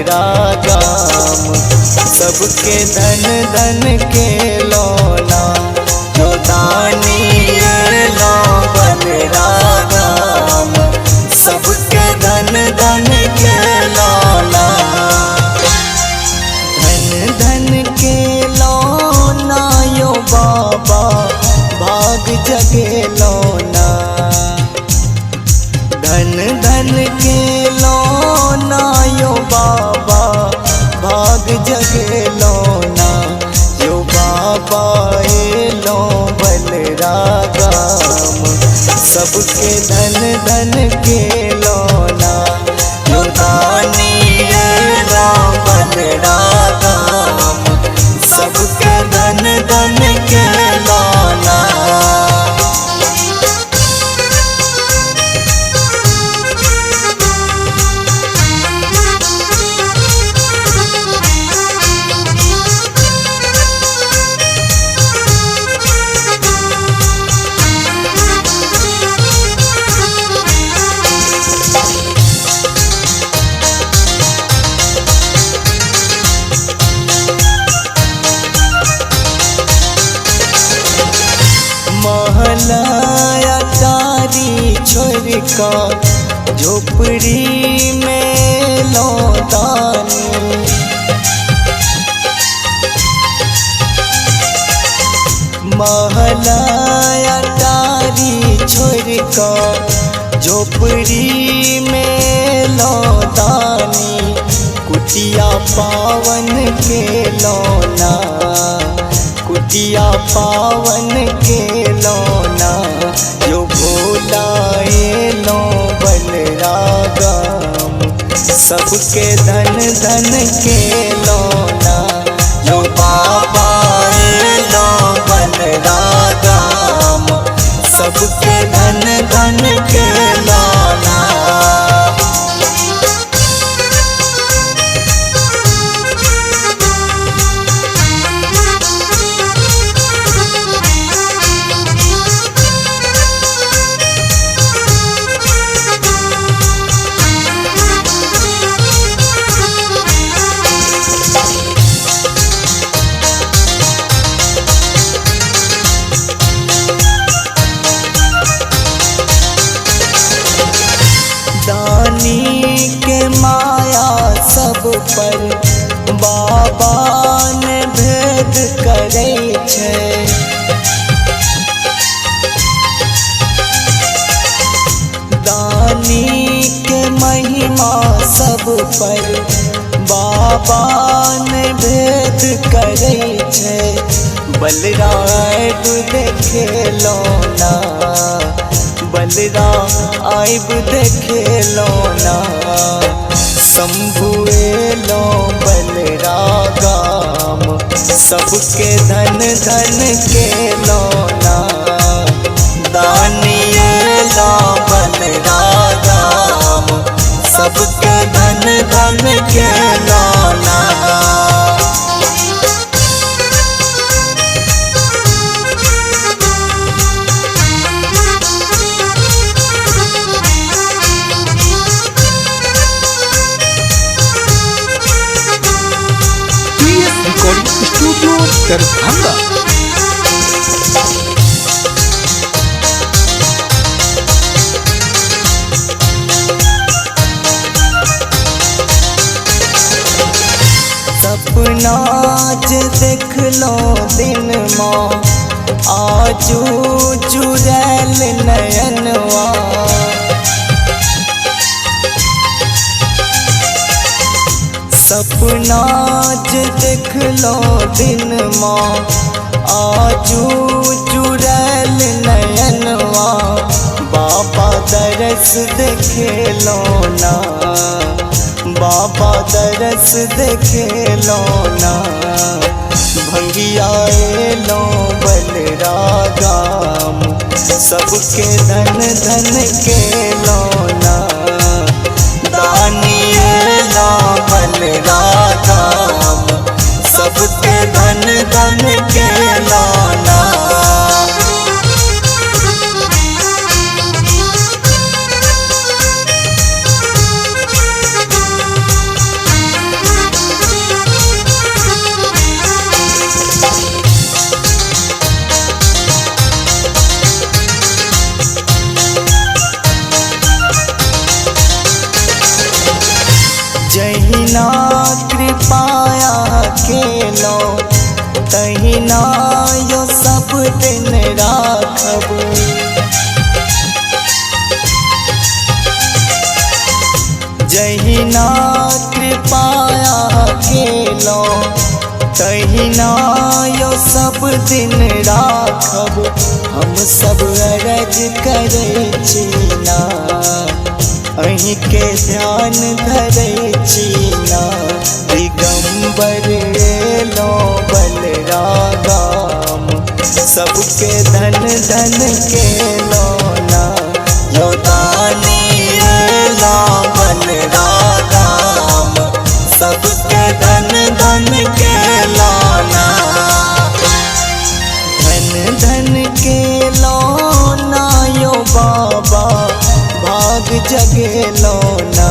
बलरागाम। सबके धन धन के लौना जो दानी लो बलरागाम। सबके धन धन के लौना धन धन के लौना यो बाबा भाग जगे लौना। धन धन के लौना यो बाबा भाग जगे लौना। यो बाबा लो बलरागाम। सबके धन धन के लौना यो दानी लो बलरागाम। सबके धन धन के लौना। महलाया तारी छोड़ का झोपड़ी में लौटानी। महलाया तारी छोड़ का झोपड़ी में लौटानी। कुटिया पावन के लौना कुटिया पावन के लौना। जो भोलाए लो बलरागाम। सबके धन धन के लौना जो बाबा लो बलरागाम। सबके धन धन के लौना। दानी के माया सब पर बाबा ने भेद करे छे। दानी के महिमा सब पर बाबा ने भेद करे छे। बलराब देखे लौना बलराम आइब देखे लौना। शंभुए लो बलरागाम। सबके धन धन के लौना। दानिये लो बलरागाम। सबके धन धन के लौना। स्टूडियो दरभंगा। सपना ज देख लो दिन माँ आजू जुड़ैल नयनवा। सपना ज देख लो दिन माँ आजू जुड़ैल नयनवा। बाबा दरस देखे लो ना बाबा दरस देखे लौना। भंगिया लो बलरागाम। सबके धन धन के लौना। दानिये लो बलरागाम। सबके धन धन के लौना। जहिना यो सब दिन राखब जहिना कृपाया केलो तहिना यो सब दिन राखब हम सब अरज करै छी ना अहीं के ध्यान धरै छी ना दिगंबर एलो बलराम सबके धन धन केलो ना यो दानी एलो बलराम सबके धन धन केलो ना धन धन केलो ना यो बाबा भाग जगेलो ना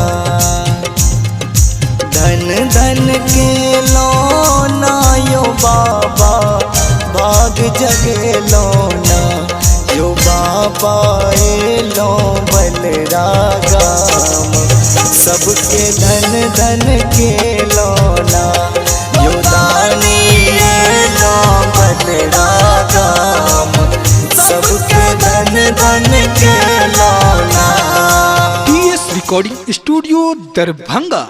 धन धन केलो ना यो बाबा भाग जगेलो ना यो बाबा एलो बलराम सबके धन धन केलो ना यो दानी एलो बलराम सबके धन धन केलो ना। PS recording studio Darbhanga.